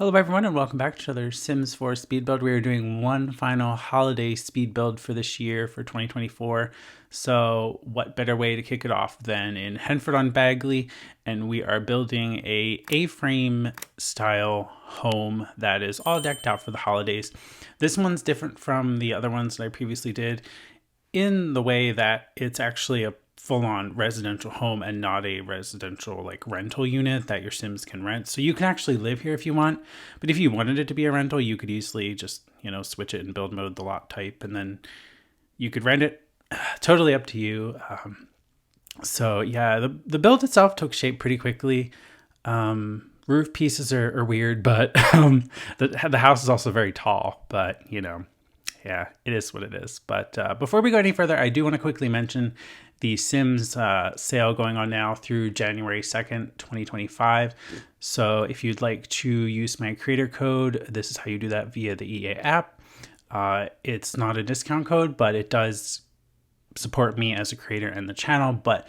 Hello everyone and welcome back to another Sims 4 speed build. We are doing one final holiday speed build for this year for 2024. So what better way to kick it off than in Henford-on-Bagley, and we are building a A-frame style home that is all decked out for the holidays. This one's different from the other ones that I previously did in the way that it's actually a full-on residential home and not a residential like rental unit that your Sims can rent. So you can actually live here if you want, but if you wanted it to be a rental, you could easily just, switch it in build mode, the lot type, and then you could rent it. Totally up to you. So yeah, the build itself took shape pretty quickly. Roof pieces are weird, but the house is also very tall, but yeah, it is what it is. But before we go any further, I do want to quickly mention the Sims sale going on now through January 2nd, 2025. So if you'd like to use my creator code, this is how you do that via the EA app. It's not a discount code, but it does support me as a creator and the channel. But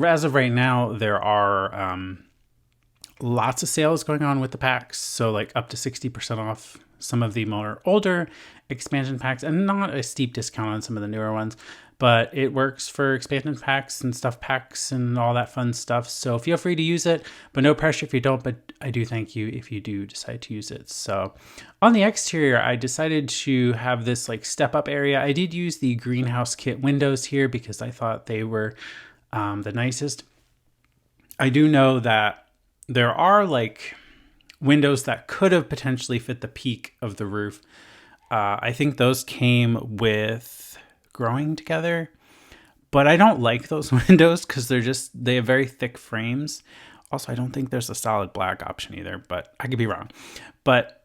as of right now, there are lots of sales going on with the packs. So like up to 60% off some of the more older expansion packs, and not a steep discount on some of the newer ones, but it works for expansion packs and stuff packs and all that fun stuff. So feel free to use it, but no pressure if you don't, but I do thank you if you do decide to use it. So on the exterior, I decided to have this like step up area. I did use the greenhouse kit windows here because I thought they were the nicest. I do know that there are like windows that could have potentially fit the peak of the roof. I think those came with growing together, but I don't like those windows because they have very thick frames. Also, I don't think there's a solid black option either, but I could be wrong. But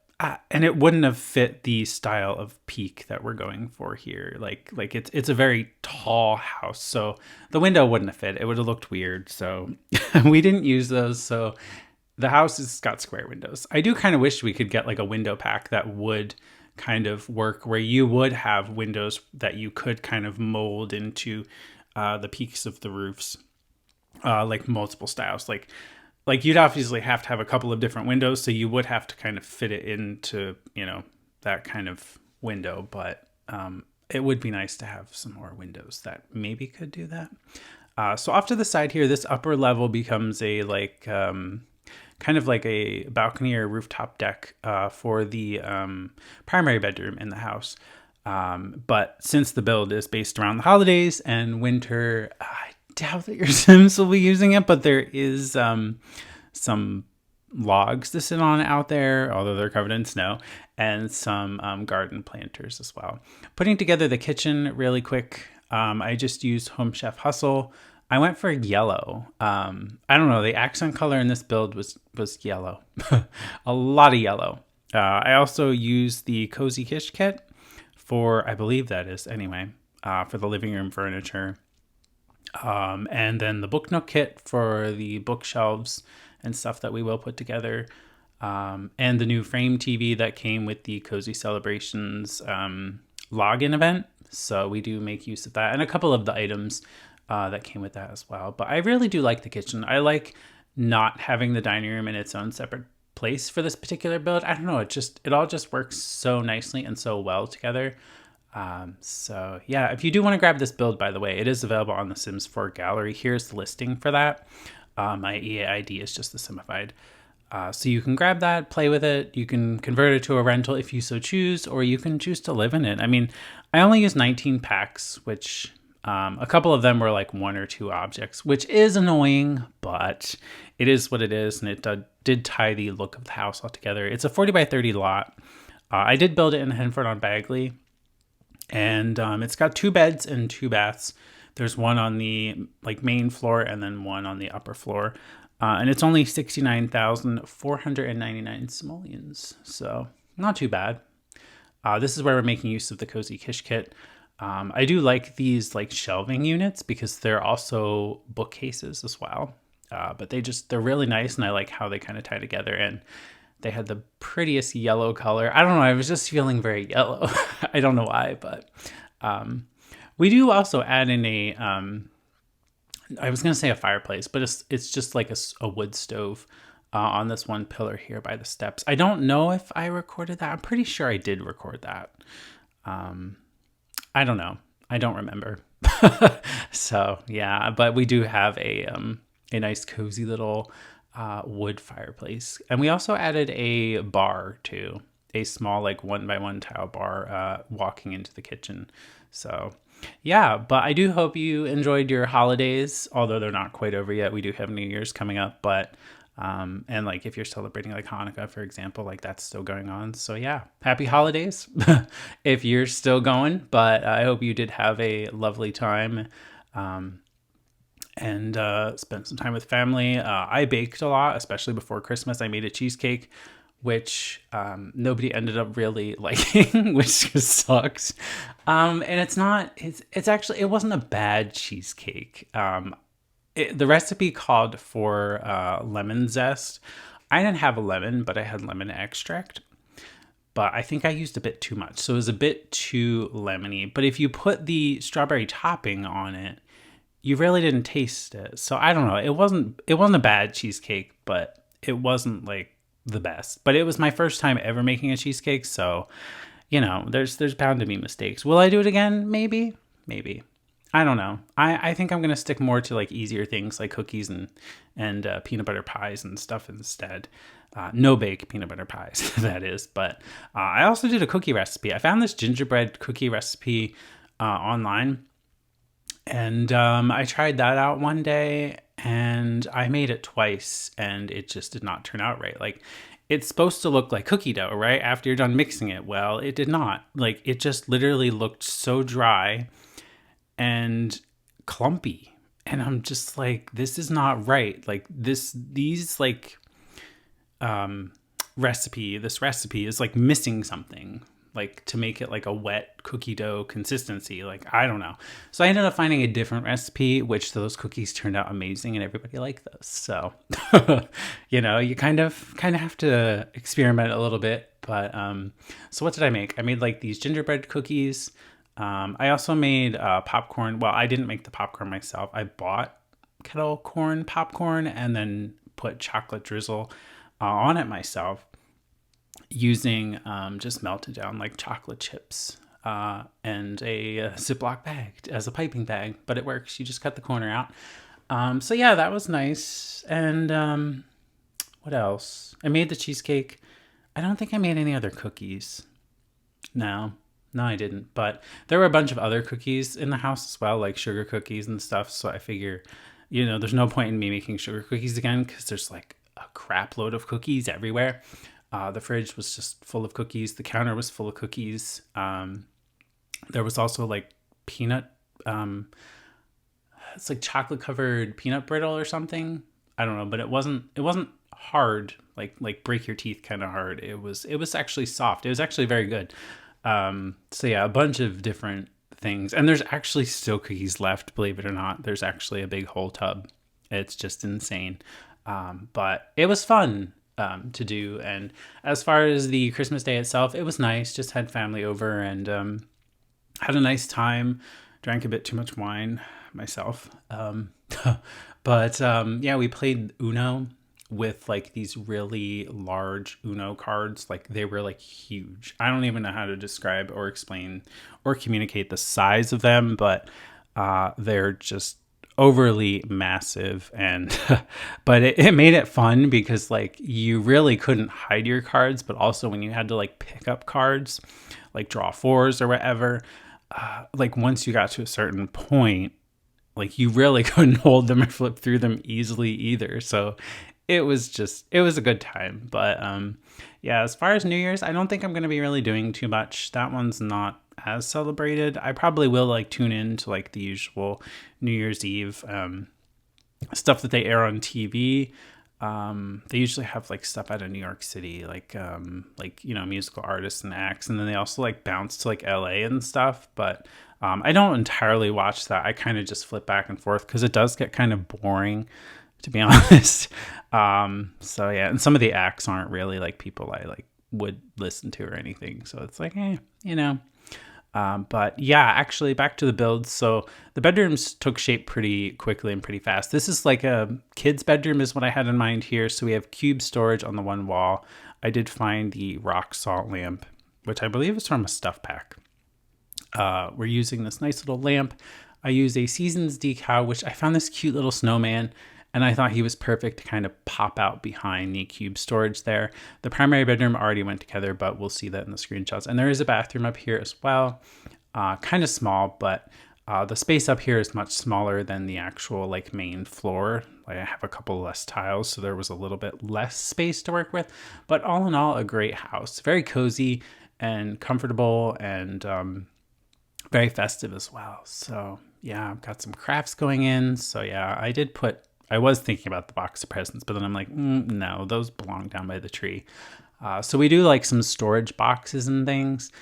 and it wouldn't have fit the style of peak that we're going for here. Like it's a very tall house, so the window wouldn't have fit. It would have looked weird. So we didn't use those. So the house has got square windows. I do kind of wish we could get like a window pack that would kind of work, where you would have windows that you could kind of mold into the peaks of the roofs, like multiple styles. Like you'd obviously have to have a couple of different windows, so you would have to kind of fit it into that kind of window. But it would be nice to have some more windows that maybe could do that. So off to the side here, this upper level becomes a like kind of like a balcony or rooftop deck for the primary bedroom in the house. But since the build is based around the holidays and winter, I doubt that your Sims will be using it, but there is some logs to sit on out there, although they're covered in snow, and some garden planters as well. Putting together the kitchen really quick, I just used Home Chef Hustle. I went for yellow. I don't know. The accent color in this build was yellow. A lot of yellow. I also used the Cozy Kish kit for, I believe that is anyway, for the living room furniture. And then the Book Nook kit for the bookshelves and stuff that we will put together. And the new frame TV that came with the Cozy Celebrations login event. So we do make use of that. And a couple of the items that came with that as well. But I really do like the kitchen. I like not having the dining room in its own separate place for this particular build. I don't know. It all just works so nicely and so well together. So yeah, if you do want to grab this build, by the way, it is available on the Sims 4 gallery. Here's the listing for that. My EA ID is just TheSimified. So you can grab that, play with it. You can convert it to a rental if you so choose, or you can choose to live in it. I mean, I only used 19 packs, which a couple of them were like one or two objects, which is annoying, but it is what it is. And it did tie the look of the house all together. It's a 40 by 30 lot. I did build it in Henford-on-Bagley, and it's got 2 beds and 2 baths. There's one on the like main floor and then one on the upper floor. And it's only 69,499 simoleons. So not too bad. This is where we're making use of the Cozy Kish kit. I do like these like shelving units because they're also bookcases as well. But they're really nice, and I like how they kind of tie together, and they had the prettiest yellow color. I don't know, I was just feeling very yellow. I don't know why, but we do also add in I was going to say a fireplace, but it's just like a wood stove on this one pillar here by the steps. I don't know if I recorded that. I'm pretty sure I did record that. I don't know. I don't remember. So yeah, but we do have a nice cozy little wood fireplace, and we also added a bar too, a small like 1x1 tile bar walking into the kitchen. So yeah, but I do hope you enjoyed your holidays, although they're not quite over yet. We do have New Year's coming up, but and like if you're celebrating like Hanukkah, for example, like that's still going on. So yeah, happy holidays if you're still going. But I hope you did have a lovely time and spent some time with family. I baked a lot, especially before Christmas. I made a cheesecake, which nobody ended up really liking, which just sucks. And it's actually, it wasn't a bad cheesecake. The recipe called for lemon zest. I didn't have a lemon, but I had lemon extract. But I think I used a bit too much. So it was a bit too lemony. But if you put the strawberry topping on it, you really didn't taste it. So I don't know. It wasn't a bad cheesecake, but it wasn't like the best. But it was my first time ever making a cheesecake. So, you know, there's bound to be mistakes. Will I do it again? Maybe. I don't know. I think I'm going to stick more to like easier things like cookies and peanut butter pies and stuff instead. No bake peanut butter pies, that is. But I also did a cookie recipe. I found this gingerbread cookie recipe online. And I tried that out one day and I made it twice and it just did not turn out right. Like it's supposed to look like cookie dough, right? After you're done mixing it. Well, it did not. Like it just literally looked so dry and clumpy. And I'm just like, this is not right. Like this recipe is like missing something, like to make it like a wet cookie dough consistency. Like, I don't know. So I ended up finding a different recipe, which those cookies turned out amazing and everybody liked those. So, you know, you kind of have to experiment a little bit. But, so what did I make? I made like these gingerbread cookies. I also made popcorn. Well, I didn't make the popcorn myself. I bought kettle corn popcorn and then put chocolate drizzle on it myself using just melted down like chocolate chips and a Ziploc bag as a piping bag. But it works. You just cut the corner out. So yeah, that was nice. And what else? I made the cheesecake. I don't think I made any other cookies. No, I didn't. But there were a bunch of other cookies in the house as well, like sugar cookies and stuff. So I figure, you know, there's no point in me making sugar cookies again because there's like a crap load of cookies everywhere. The fridge was just full of cookies. The counter was full of cookies. There was also like peanut, it's like chocolate covered peanut brittle or something. I don't know, but it wasn't hard, like break your teeth kind of hard. It was actually soft. It was actually very good. So yeah, a bunch of different things. And there's actually still cookies left, believe it or not. There's actually a big whole tub. It's just insane. But it was fun to do. And as far as the Christmas day itself, it was nice. Just had family over and had a nice time. Drank a bit too much wine myself. But yeah, we played Uno with like these really large Uno cards. Like they were like huge. I don't even know how to describe or explain or communicate the size of them, but they're just overly massive. And but it made it fun because like you really couldn't hide your cards, but also when you had to like pick up cards, like draw fours or whatever, like once you got to a certain point, like you really couldn't hold them or flip through them easily either. So it was a good time. But yeah, as far as New Year's, I don't think I'm going to be really doing too much. That one's not as celebrated. I probably will like tune in to like the usual New Year's Eve stuff that they air on TV. They usually have like stuff out of New York City, like you know, musical artists and acts, and then they also like bounce to like LA and stuff. But I don't entirely watch that. I kind of just flip back and forth because it does get kind of boring, to be honest. So yeah, and some of the acts aren't really like people I like would listen to or anything. So it's like, you know. But yeah, actually back to the build. So the bedrooms took shape pretty quickly and pretty fast. This is like a kid's bedroom is what I had in mind here. So we have cube storage on the one wall. I did find the rock salt lamp, which I believe is from a stuff pack. We're using this nice little lamp. I use a Seasons decal, which I found this cute little snowman, and I thought he was perfect to kind of pop out behind the cube storage there. The primary bedroom already went together, but we'll see that in the screenshots. And there is a bathroom up here as well, kind of small, but the space up here is much smaller than the actual like main floor. Like I have a couple less tiles, so there was a little bit less space to work with. But all in all, a great house. Very cozy and comfortable and very festive as well. So yeah, I've got some crafts going in. So yeah, I was thinking about the box of presents, but then I'm like, no, those belong down by the tree. So we do like some storage boxes and things,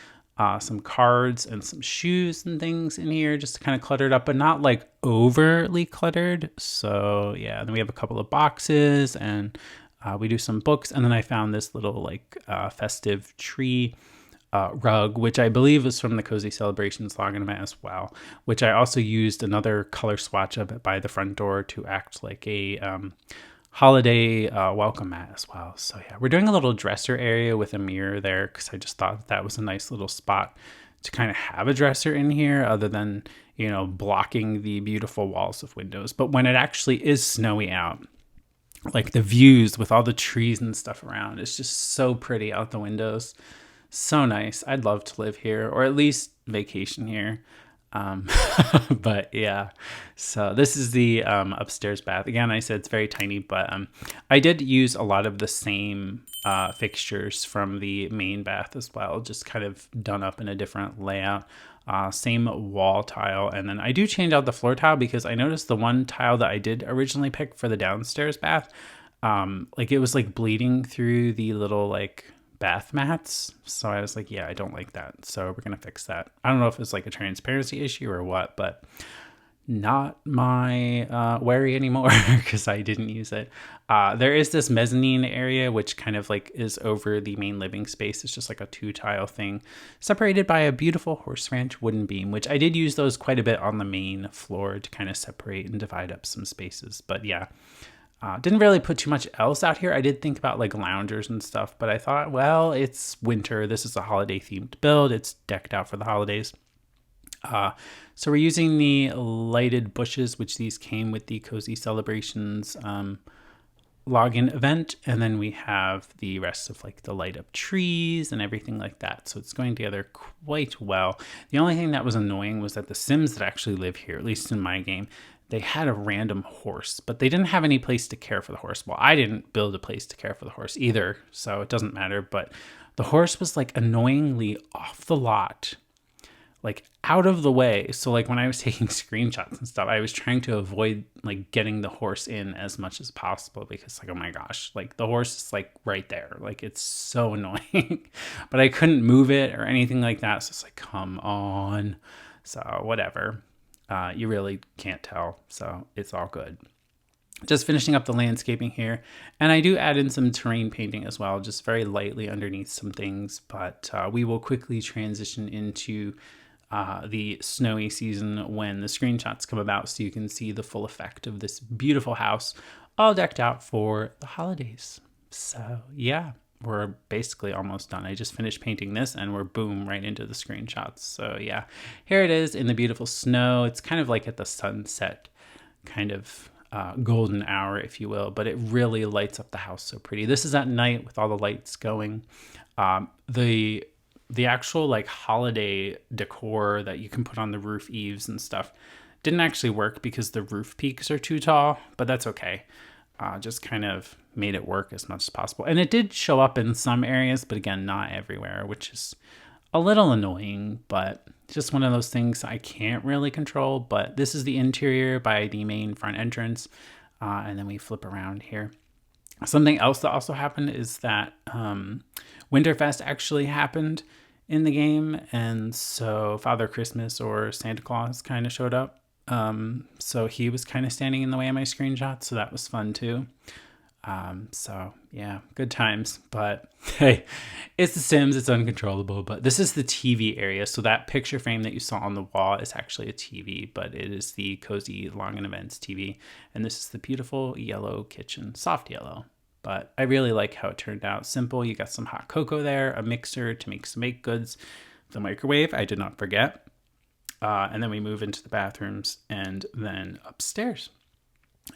some cards and some shoes and things in here, just kind of cluttered up, but not like overly cluttered. So yeah, then we have a couple of boxes and we do some books. And then I found this little like festive tree rug, which I believe is from the Cozy Celebrations login event as well, which I also used another color swatch of it by the front door to act like a holiday welcome mat as well. So yeah, we're doing a little dresser area with a mirror there because I just thought that was a nice little spot to kind of have a dresser in here other than, you know, blocking the beautiful walls of windows. But when it actually is snowy out, like the views with all the trees and stuff around, it's just so pretty out the windows. So nice. I'd love to live here or at least vacation here. But yeah, so this is the upstairs bath. Again, I said it's very tiny, but I did use a lot of the same fixtures from the main bath as well, just kind of done up in a different layout. Same wall tile. And then I do change out the floor tile because I noticed the one tile that I did originally pick for the downstairs bath, like it was like bleeding through the little like bath mats. So I was like, yeah, I don't like that. So we're going to fix that. I don't know if it's like a transparency issue or what, but not my worry anymore because I didn't use it. There is this mezzanine area, which kind of like is over the main living space. It's just like a 2-tile thing separated by a beautiful horse ranch wooden beam, which I did use those quite a bit on the main floor to kind of separate and divide up some spaces. But yeah, didn't really put too much else out here. I did think about like loungers and stuff, but I thought, well, it's winter. This is a holiday themed build. It's decked out for the holidays. So we're using the lighted bushes, which these came with the Cozy Celebrations login event. And then we have the rest of like the light up trees and everything like that. So it's going together quite well. The only thing that was annoying was that the Sims that actually live here, at least in my game, they had a random horse, but they didn't have any place to care for the horse. Well, I didn't build a place to care for the horse either, so it doesn't matter. But the horse was like annoyingly off the lot, like out of the way. So like when I was taking screenshots and stuff, I was trying to avoid like getting the horse in as much as possible because like, oh my gosh, like the horse is like right there. Like it's so annoying, but I couldn't move it or anything like that. So it's like, come on. So whatever. You really can't tell, so it's all good. Just finishing up the landscaping here, and I do add in some terrain painting as well, just very lightly underneath some things, but we will quickly transition into the snowy season when the screenshots come about so you can see the full effect of this beautiful house all decked out for the holidays. So yeah, we're basically almost done. I just finished painting this and we're boom right into the screenshots. So yeah, here it is in the beautiful snow. It's kind of like at the sunset kind of golden hour, if you will, but it really lights up the house so pretty. This is at night with all the lights going. The actual like holiday decor that you can put on the roof eaves and stuff didn't actually work because the roof peaks are too tall, but that's okay. Just kind of made it work as much as possible. And it did show up in some areas, but again, not everywhere, which is a little annoying, but just one of those things I can't really control. But this is the interior by the main front entrance. And then we flip around here. Something else that also happened is that Winterfest actually happened in the game. And so Father Christmas or Santa Claus kind of showed up. So he was kind of standing in the way of my screenshot, so that was fun too. So yeah, good times. But hey, it's The Sims, it's uncontrollable. But this is the TV area. So that picture frame that you saw on the wall is actually a TV, but it is the Cozy Long and Events TV. And this is the beautiful yellow kitchen, soft yellow. But I really like how it turned out. Simple. You got some hot cocoa there, a mixer to make some baked goods, the microwave, I did not forget. And then we move into the bathrooms and then upstairs.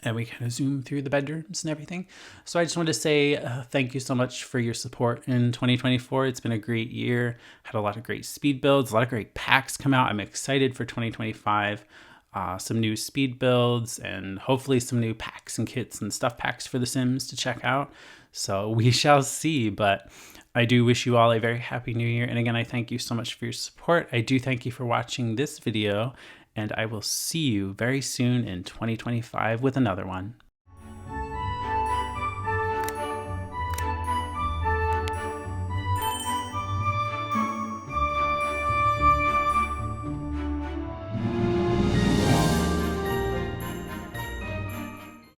And we kind of zoom through the bedrooms and everything. So I just want to say thank you so much for your support in 2024. It's been a great year. Had a lot of great speed builds, a lot of great packs come out. I'm excited for 2025. Some new speed builds and hopefully some new packs and kits and stuff packs for The Sims to check out. So we shall see, but I do wish you all a very happy new year. And again, I thank you so much for your support. I do thank you for watching this video, and I will see you very soon in 2025 with another one.